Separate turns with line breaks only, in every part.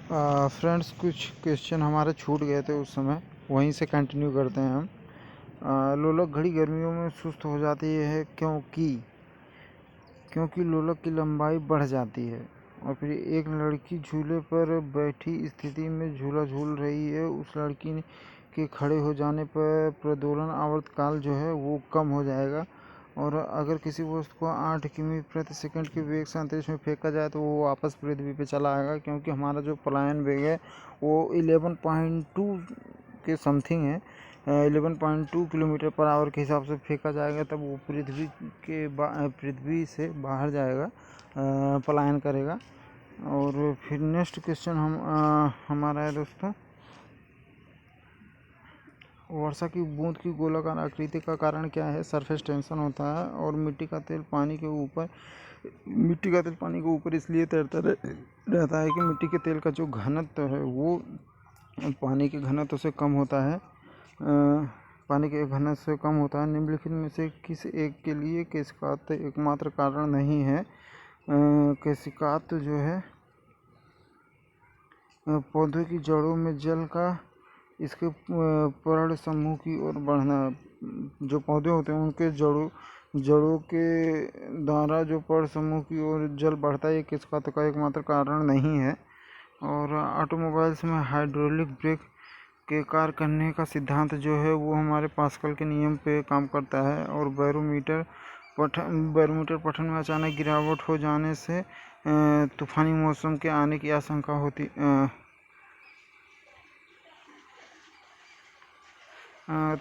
Friends, कुछ question हमारे छूट गए थे उस समय, वहीं से कंटिन्यू करते हैं हम। लोलक घड़ी गर्मियों में सुस्त हो जाती है क्योंकि लोलक की लंबाई बढ़ जाती है। और फिर एक लड़की झूले पर बैठी स्थिति में झूला झूल रही है। उस लड़की के खड़े हो जाने पर प्रदोलन आवर्तकाल जो है वो कम हो जाएगा। और अगर किसी वस्तु को 8 किमी प्रति सेकंड के वेग से अंतरिक्ष में फेंका जाए तो वो वापस पृथ्वी पे चला आएगा, क्योंकि हमारा जो पलायन वेग है वो 11.2 के समथिंग है। 11.2 किलोमीटर पर आवर के हिसाब से फेंका जाएगा, तब वो पृथ्वी से बाहर जाएगा, पलायन करेगा। और फिर नेक्स्ट क्वेश्चन हमारा है दोस्तों, वर्षा की बूंद की गोलाकार आकृति का कारण क्या है? सरफेस टेंशन होता है। और मिट्टी का तेल पानी के ऊपर इसलिए तैरता रहता है कि मिट्टी के तेल का जो घनत्व है वो पानी के घनत्व से कम होता है। निम्नलिखित में से किस एक के लिए केशिकात एकमात्र कारण नहीं है? केशिकात जो है पौधों की जड़ों में जल का इसके पर्ण समूह की ओर बढ़ना। जो पौधे होते हैं उनके जड़ों के द्वारा जो पर्ण समूह की ओर जल बढ़ता है, ये केशिकात का एकमात्र कारण नहीं है। और ऑटोमोबाइल्स में हाइड्रोलिक ब्रेक के कार्य करने का सिद्धांत जो है वो हमारे पास्कल के नियम पे काम करता है। और बैरोमीटर पठन में अचानक गिरावट हो जाने से तूफानी मौसम के आने की आशंका होती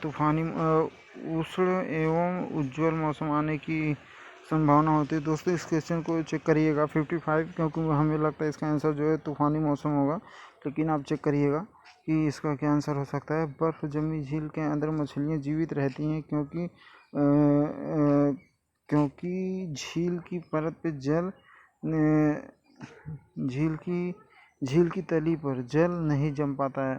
तूफानी उष्ण एवं उज्ज्वल मौसम आने की संभावना होती है। दोस्तों, इस क्वेश्चन को चेक करिएगा 55, क्योंकि हमें लगता है इसका आंसर जो है तूफानी मौसम होगा, लेकिन आप चेक करिएगा कि इसका क्या आंसर हो सकता है। बर्फ़ जमी झील के अंदर मछलियाँ जीवित रहती हैं क्योंकि झील की परत पे झील की तली पर जल नहीं जम पाता है।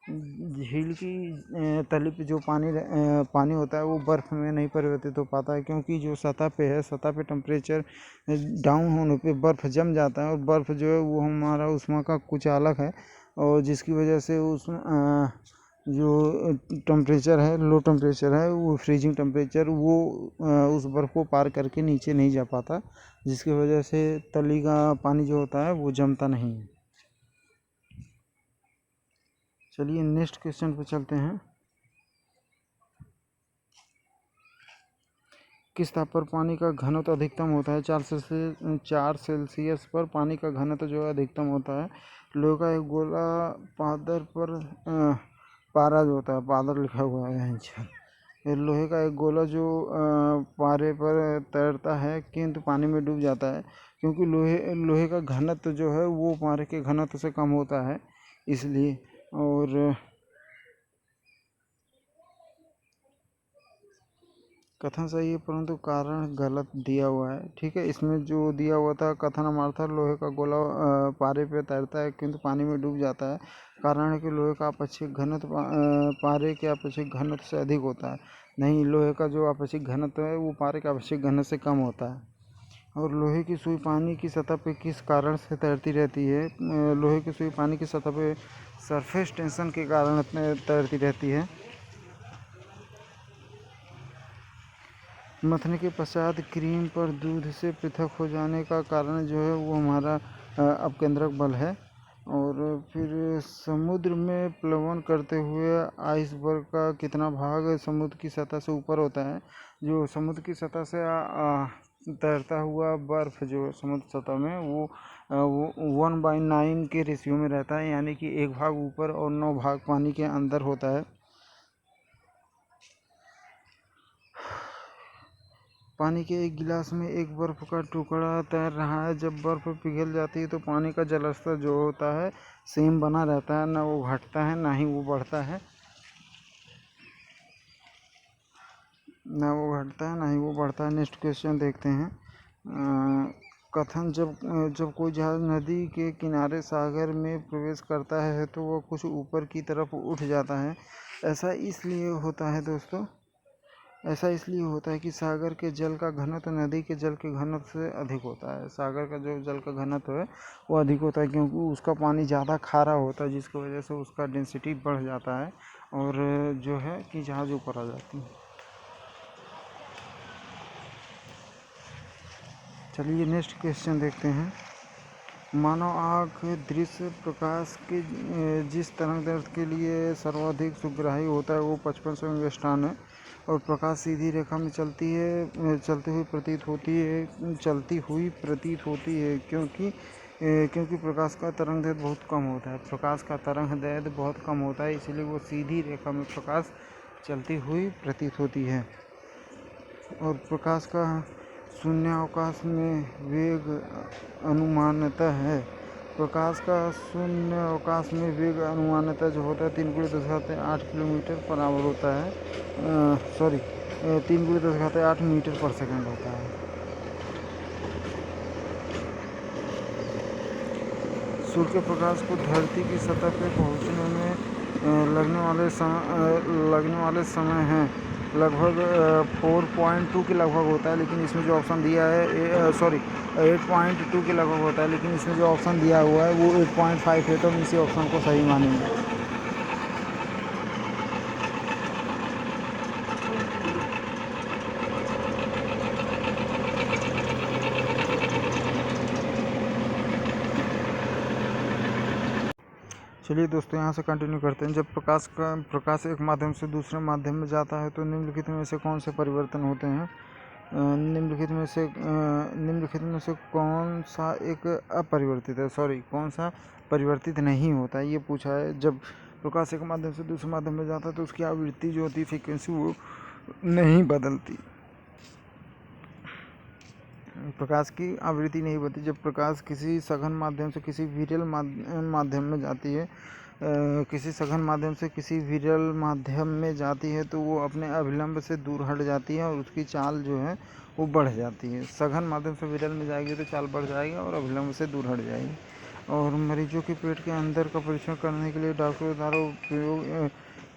झील की तली पे जो पानी होता है वो बर्फ़ में नहीं परिवर्तित हो पाता है, क्योंकि जो सतह पे टेम्परेचर डाउन होने पे बर्फ़ जम जाता है। और बर्फ़ जो है वो हमारा ऊष्मा का कुचालक है, और जिसकी वजह से जो टेम्परेचर है, लो टेम्परेचर है, वो फ्रीजिंग टेम्परेचर, वो उस बर्फ़ को पार करके नीचे नहीं जा पाता, जिसकी वजह से तली का पानी जो होता है वो जमता नहीं है। चलिए नेक्स्ट क्वेश्चन पे चलते हैं। किस ताप पर पानी का घनत्व अधिकतम होता है? 4 सेल्सियस पर पानी का घनत्व जो है अधिकतम होता है। लोहे का एक गोला पादर पर पारा जो होता है, पादर लिखा हुआ है यहाँ। लोहे का एक गोला जो पारे पर तैरता है किंतु पानी में डूब जाता है, क्योंकि लोहे का घनत्व जो है वो पारे के घनत्व से कम होता है, इसलिए। और कथन सही है, परंतु कारण गलत दिया हुआ है। ठीक है, इसमें जो दिया हुआ था कथन हमारा था, लोहे का गोला पारे पे तैरता है किंतु पानी में डूब जाता है। कारण है कि लोहे का आपेक्षिक घनत्व पारे के आपेक्षिक घनत्व से अधिक होता है। नहीं, लोहे का जो आपेक्षिक घनत्व है वो पारे के आपेक्षिक घनत्व से कम होता है। और लोहे की सुई पानी की सतह पे किस कारण से तैरती रहती है? लोहे की सुई पानी की सतह पे सरफेस टेंशन के कारण तैरती रहती है। मथने के पश्चात क्रीम पर दूध से पृथक हो जाने का कारण जो है वो हमारा अपकेंद्रक बल है। और फिर समुद्र में प्लवन करते हुए आइसबर्ग का कितना भाग समुद्र की सतह से ऊपर होता है? जो समुद्र की सतह से तैरता हुआ बर्फ़ जो समुद्र सतह में वो 1/9 के रेशियो में रहता है, यानी कि 1 भाग ऊपर और 9 भाग पानी के अंदर होता है। पानी के एक गिलास में एक बर्फ़ का टुकड़ा तैर रहा है। जब बर्फ़ पिघल जाती है तो पानी का जलस्तर जो होता है सेम बना रहता है, ना वो घटता है ना ही वो बढ़ता है। नेक्स्ट क्वेश्चन देखते हैं। कथन, जब कोई जहाज नदी के किनारे सागर में प्रवेश करता है तो वह कुछ ऊपर की तरफ उठ जाता है। ऐसा इसलिए होता है दोस्तों ऐसा इसलिए होता है कि सागर के जल का घनत्व नदी के जल के घनत्व से अधिक होता है। सागर का जो जल का घनत्व है वो अधिक होता है, क्योंकि उसका पानी ज़्यादा खारा होता है, जिसकी वजह से उसका डेंसिटी बढ़ जाता है और जो है कि जहाज ऊपर आ जाती है। चलिए नेक्स्ट क्वेश्चन देखते हैं। मानव आँख दृश्य प्रकाश के जिस तरंगदैर्घ्य के लिए सर्वाधिक सुग्राही होता है वो 55 एंगस्ट्रॉम है और प्रकाश सीधी रेखा में चलती हुई प्रतीत होती है क्योंकि प्रकाश का तरंगदैर्घ्य बहुत कम होता है। प्रकाश का तरंगदैर्घ्य बहुत कम होता है, इसलिए वो सीधी रेखा में प्रकाश चलती हुई प्रतीत होती है। और प्रकाश का शून्यावकाश में वेग अनुमानतः है। प्रकाश का शून्यावकाश में वेग अनुमानतः जो होता है 3×10⁸ किलोमीटर पर आवर होता है, 3×10⁸ मीटर पर सेकंड होता है। सूर्य के प्रकाश को धरती की सतह पर पहुंचने में लगने वाले समय है लगभग 4.2 के लगभग होता है, लेकिन इसमें जो ऑप्शन दिया है 8.2 के लगभग होता है, लेकिन इसमें जो ऑप्शन दिया हुआ है वो 8.5 है, तो हम इसी ऑप्शन को सही मानेंगे। चलिए दोस्तों यहाँ से कंटिन्यू करते हैं। जब प्रकाश एक माध्यम से दूसरे माध्यम में जाता है तो निम्नलिखित में से कौन से परिवर्तन होते हैं? निम्नलिखित में से कौन सा एक अपरिवर्तित है, कौन सा परिवर्तित नहीं होता है, ये पूछा है। जब प्रकाश एक माध्यम से दूसरे माध्यम में जाता है तो उसकी आवृत्ति जो होती है, फ्रीक्वेंसी, वो नहीं बदलती। प्रकाश की आवृत्ति नहीं बदलती। जब प्रकाश किसी सघन माध्यम से किसी विरल माध्यम में जाती है किसी विरल माध्यम में जाती है तो वो अपने अभिलंब से दूर हट जाती है और उसकी चाल जो है वो बढ़ जाती है। सघन माध्यम से विरल में जाएगी तो चाल बढ़ जाएगी और अभिलंब से दूर हट जाएगी। और मरीजों के पेट के अंदर का परीक्षण करने के लिए डॉक्टरों द्वारा उपयोग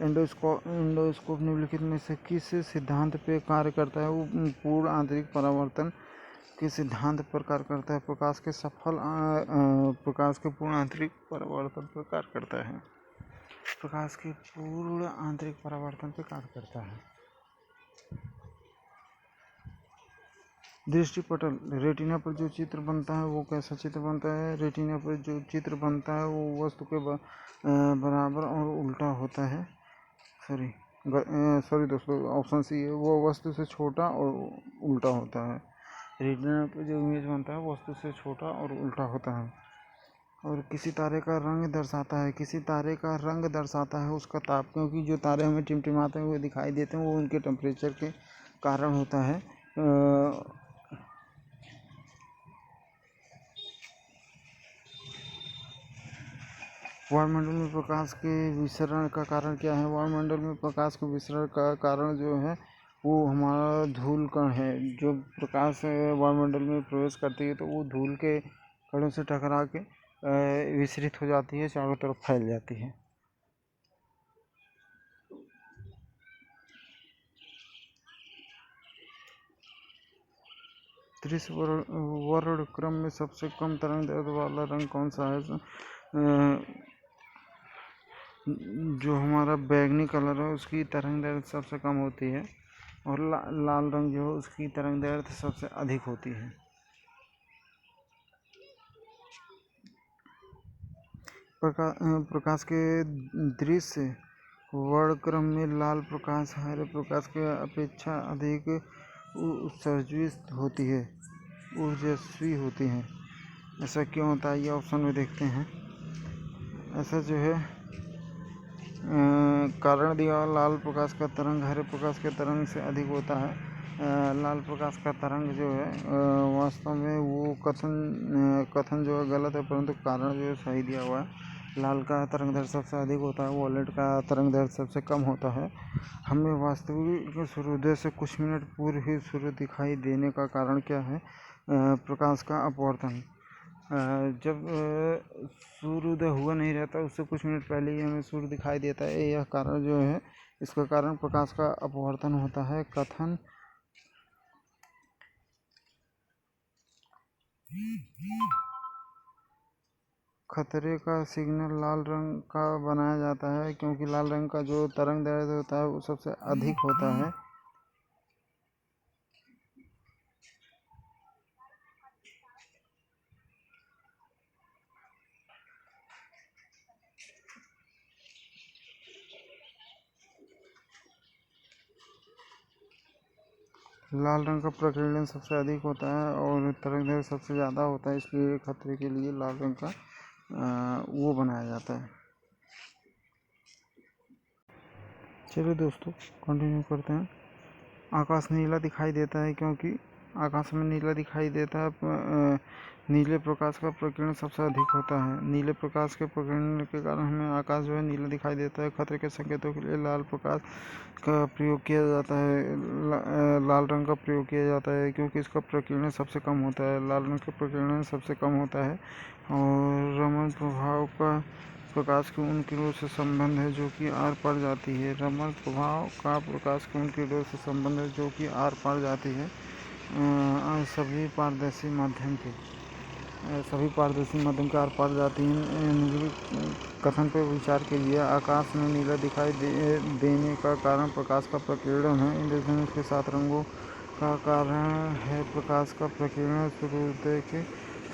एंडोस्कोप निम्नलिखित में से किस सिद्धांत पे कार्य करता है? वो पूर्ण आंतरिक परावर्तन के सिद्धांत पर कार्य करता है। प्रकाश के पूर्ण आंतरिक परावर्तन पर कार्य करता है। प्रकाश के पूर्ण आंतरिक परावर्तन पर कार्य करता है। दृष्टिपटल, रेटिना पर जो चित्र बनता है वो कैसा चित्र बनता है? रेटिना पर जो चित्र बनता है वो वस्तु के बराबर और उल्टा होता है। सॉरी दोस्तों, ऑप्शन सी है, वो वस्तु से छोटा और उल्टा होता है। रेटिना पर जो इमेज बनता है वस्तु से छोटा और उल्टा होता है। और किसी तारे का रंग दर्शाता है उसका ताप, क्योंकि जो तारे हमें टिमटिमाते हुए दिखाई देते हैं वो उनके टेम्परेचर के कारण होता है। वायुमंडल में प्रकाश के विसरण का कारण क्या है? वायुमंडल में प्रकाश के विसरण का कारण जो है वो हमारा धूल कण है। जो प्रकाश वायुमंडल में प्रवेश करती है तो वो धूल के कणों से टकरा के विसरित हो जाती है, चारों तरफ फैल जाती है। दृश्य वर्णक्रम में सबसे कम तरंगदैर्घ्य वाला रंग कौन सा है? जो हमारा बैगनी कलर है उसकी तरंगदैर्घ्य सबसे कम होती है और लाल रंग जो है उसकी तरंगदैर्घ्य सबसे अधिक होती है। प्रकाश के दृश्य वर्णक्रम में लाल प्रकाश हरे प्रकाश के अपेक्षा अधिक ऊर्जस्वी होती है। ऐसा क्यों होता है, ये ऑप्शन में देखते हैं। ऐसा जो है कारण दिया, लाल प्रकाश का तरंग हरे प्रकाश के तरंग से अधिक होता है। लाल प्रकाश का तरंग जो है वास्तव में वो कथन जो है गलत है, परंतु कारण जो है सही दिया हुआ है। लाल का तरंगदैर्घ्य सबसे अधिक होता है, वॉयलेट का तरंगदैर्घ्य सबसे कम होता है। हमें वास्तविक सूर्योदय से कुछ मिनट पूर्व ही सूर्य दिखाई देने का कारण क्या है? प्रकाश का अपवर्तन। जब सूर्योदय हुआ नहीं रहता उससे कुछ मिनट पहले ही हमें सूर्य दिखाई देता है। यह कारण जो है इसका कारण प्रकाश का अपवर्तन होता है। कथन खतरे का सिग्नल लाल रंग का बनाया जाता है क्योंकि लाल रंग का जो तरंग दैर्ध्य होता है वो सबसे अधिक होता है। लाल रंग का प्रकीर्णन सबसे अधिक होता है और तरंग दैर्ध्य सबसे ज़्यादा होता है, इसलिए खतरे के लिए लाल रंग का वो बनाया जाता है। चलिए दोस्तों कंटिन्यू करते हैं। आकाश नीला दिखाई देता है क्योंकि आकाश में नीला दिखाई देता है। नीले प्रकाश का प्रकीर्णन सबसे अधिक होता है। नीले प्रकाश के प्रकीर्णन के कारण हमें आकाश जो है नीला दिखाई देता है। खतरे के संकेतों के लिए लाल प्रकाश का प्रयोग किया जाता है, लाल रंग का प्रयोग किया जाता है क्योंकि इसका प्रकीर्णन सबसे कम होता है। लाल रंग का प्रकीर्णन सबसे कम होता है और रमन प्रभाव का प्रकाश के उन किरणों से संबंध है जो कि आर पार जाती है। रमन प्रभाव का प्रकाश के उन किरणों से संबंध है जो कि आर पार जाती है। सभी पारदर्शी माध्यम के आर पार जाती हैं। कथन पर विचार कीजिए। आकाश में नीला दिखाई देने का कारण प्रकाश का प्रकीर्णन है। इंद्रधनुष के 7 रंगों का कारण है प्रकाश का प्रकीर्णन। सूर्योदय के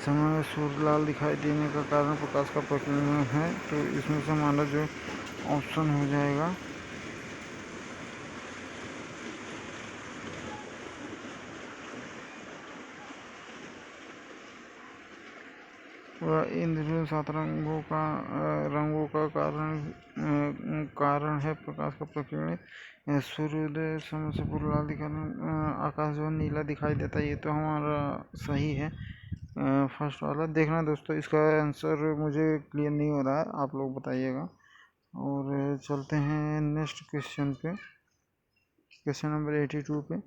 समय सूर्य लाल दिखाई देने का कारण प्रकाश का प्रकीर्णन है। तो इसमें से हमारा जो ऑप्शन हो जाएगा वह इंद्रधनुष 7 रंगों का कारण है प्रकाश का प्रकीर्णन। सूर्योदय समय से पूर्व लाल दिखाई आकाश जो नीला दिखाई देता है, ये तो हमारा सही है फर्स्ट वाला। देखना दोस्तों इसका आंसर मुझे क्लियर नहीं हो रहा है, आप लोग बताइएगा। और चलते हैं नेक्स्ट क्वेश्चन पे, क्वेश्चन नंबर 82 पे।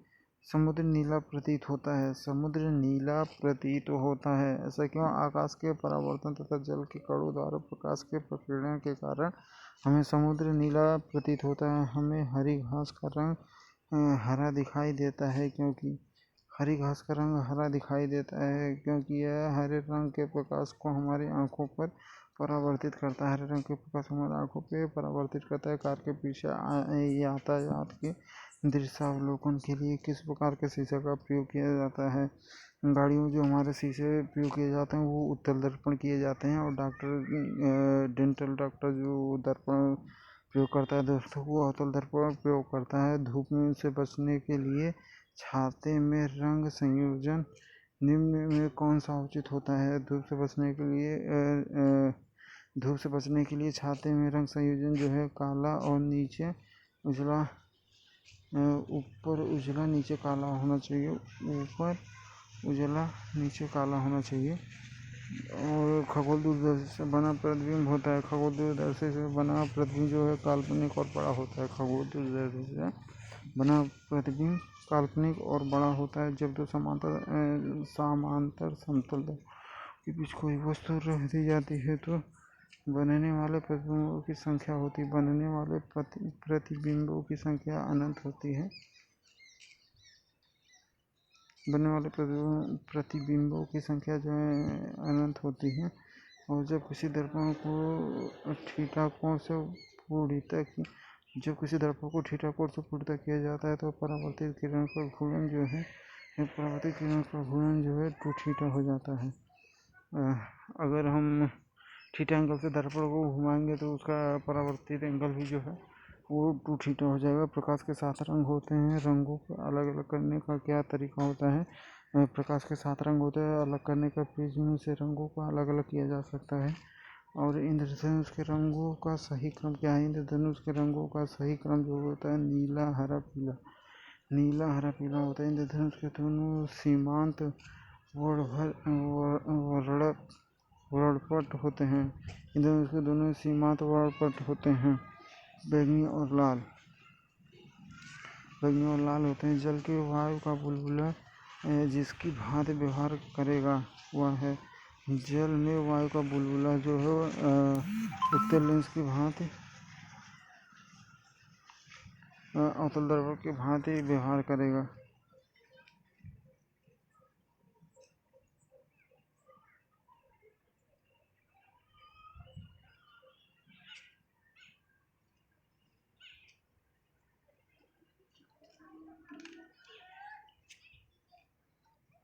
समुद्र नीला प्रतीत होता है। समुद्र नीला प्रतीत होता है, ऐसा क्यों? आकाश के परावर्तन तथा जल के कणों द्वारा प्रकाश के प्रकीर्णन के कारण हमें समुद्र नीला प्रतीत होता है। हमें हरी घास का रंग हरा दिखाई देता है क्योंकि हरी घास का रंग हरा दिखाई देता है क्योंकि यह हरे रंग के प्रकाश को हमारी आंखों पर परावर्तित करता है। हरे रंग के प्रकाश हमारी आंखों पर परावर्तित करता है। कार के पीछे यातायात के दृश्यावलोकन के लिए किस प्रकार के शीशे का प्रयोग किया जाता है? गाड़ियों में जो हमारे शीशे प्रयोग किए जाते हैं वो उत्तल दर्पण किए जाते हैं। और डेंटल डॉक्टर जो दर्पण प्रयोग करता है दोस्तों, वो अवतल दर्पण प्रयोग करता है। धूप में से बचने के लिए छाते में रंग संयोजन निम्न में कौन सा उचित होता है? धूप से बचने के लिए छाते में रंग संयोजन जो है काला और नीचे उजला, ऊपर उजला नीचे काला होना चाहिए। ऊपर उजला नीचे काला होना चाहिए। और खगोल दूरदर्शी से बना प्रतिबिंब होता है। खगोल दूरदर्शी से बना प्रतिबिंब जो है काल्पनिक और बड़ा होता है। खगोल दूरदर्शी से बना प्रतिबिंब काल्पनिक और बड़ा होता है। जब दो समांतर समतल के बीच कोई वस्तु रख दी जाती है तो बनने वाले प्रतिबिंबों की संख्या होती है। बनने वाले प्रतिबिंबों की संख्या अनंत होती है। बनने वाले प्रतिबिंबों की संख्या जो है अनंत होती है। और जब किसी दर्पण को थीटा कोण से पूर्णतः किया जाता है तो परावर्तित किरण का घूर्णन जो है 2 थीटा हो जाता है। अगर हम थीटा एंगल से दर्पण को घुमाएंगे तो उसका परावर्तित एंगल भी जो है वो 2 थीटा हो जाएगा। प्रकाश के 7 रंग होते हैं। रंगों को अलग अलग करने का क्या तरीका होता है? प्रकाश के 7 रंग होते हैं, अलग करने का प्रिज्म से रंगों को अलग अलग किया जा सकता है। और इंद्रधनुष के रंगों का सही क्रम क्या है? इंद्रधनुष के रंगों का सही क्रम जो होता है नीला हरा पीला होता है। इंद्रधनुष के दोनों सीमांत वर्णपट होते हैं। इंद्रधनुष के दोनों सीमांत वर्णपट होते हैं बैंगनी और लाल होते हैं। जल के वायु का बुलबुला जिसकी भांति व्यवहार करेगा वह है। जल में वायु का बुलबुला जो है उत्तल लेंस की भांति अवतल दर्पण की भांति व्यवहार करेगा।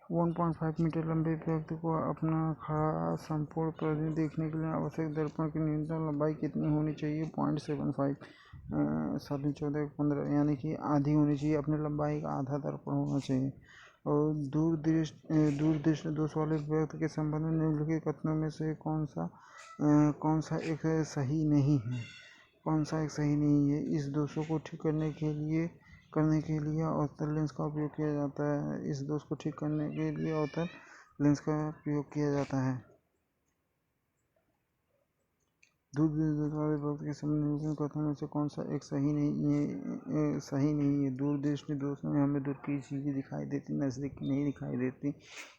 1.5 मीटर लंबे व्यक्ति को अपना खड़ा संपूर्ण प्रतिबिंब देखने के लिए आवश्यक दर्पण की न्यूनतम लंबाई कितनी होनी चाहिए? 0.75 7 14 15 यानी कि आधी होनी चाहिए। अपनी लंबाई का आधा दर्पण होना चाहिए। और दूरदृष्टि दोष वाले व्यक्ति के संबंध में निम्नलिखित कथनों में से कौन सा एक सही नहीं है? इस दोषों को ठीक करने के लिए अवतल लेंस का उपयोग किया जाता है। इस दोष को ठीक करने के लिए अवतल लेंस का प्रयोग किया जाता है। दूरदृष्टि वाले व्यक्ति के संबंध में कथनों में से कौन सा एक सही नहीं है? दूरदृष्टि दोष में हमें दूर की चीजें दिखाई देती, नजदीक की नहीं दिखाई देती।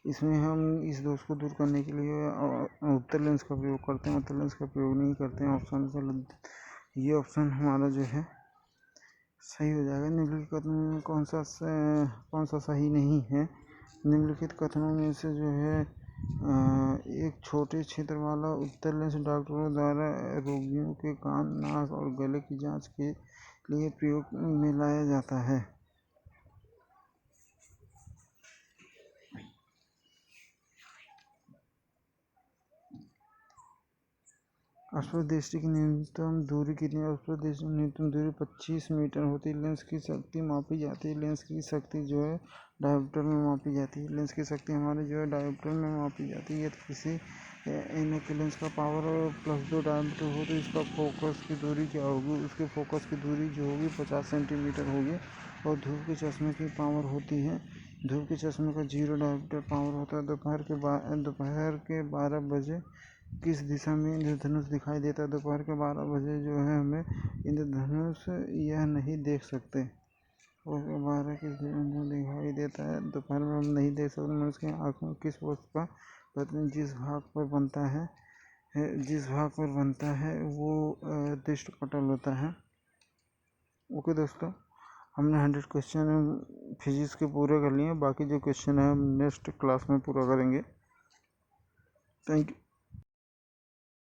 इसमें हम इस दोष को दूर करने के लिए अवतल लेंस का प्रयोग करते हैं, अवतल लेंस का प्रयोग नहीं करते हैं। ये ऑप्शन हमारा जो है सही हो जाएगा। निम्नलिखित कथनों में कौन सा सही नहीं है? निम्नलिखित कथनों में से जो है एक छोटे क्षेत्र वाला उत्तल लेंस डॉक्टरों द्वारा रोगियों के कान, नाक और गले की जांच के लिए प्रयोग में लाया जाता है। अस्पष्ट दृष्टि की न्यूनतम दूरी कितनी? अस्पष्ट दृष्टि की न्यूनतम दूरी 25 मीटर होती है। लेंस की शक्ति मापी जाती है। लेंस की शक्ति जो है डायोप्टर में मापी जाती है। लेंस की शक्ति हमारे जो है डायोप्टर में मापी जाती है। यदि किसी ऐनक के लेंस का पावर +2 डायोमीटर हो तो इसका फोकस की दूरी क्या होगी? उसके फोकस की दूरी जो होगी 50 सेंटीमीटर होगी। और धूप के चश्मे की पावर होती है, धूप के चश्मे का 0 डायोमीटर पावर होता है। दोपहर के 12 बजे किस दिशा में इंद्रधनुष दिखाई देता है? दोपहर के 12 बजे जो है हमें इंद्रधनुष यह नहीं देख सकते। और 12 किस दिशा में दिखाई देता है? दोपहर में हम नहीं देख सकते। मनुष्य की आँखों किस वस्तु का प्रतिबिंब जिस भाग पर बनता है वो दृष्टिपटल होता है। ओके दोस्तों, हमने 100 क्वेश्चन फिजिक्स के पूरे कर लिए। बाकी जो क्वेश्चन है हम नेक्स्ट क्लास में पूरा करेंगे। Thank you.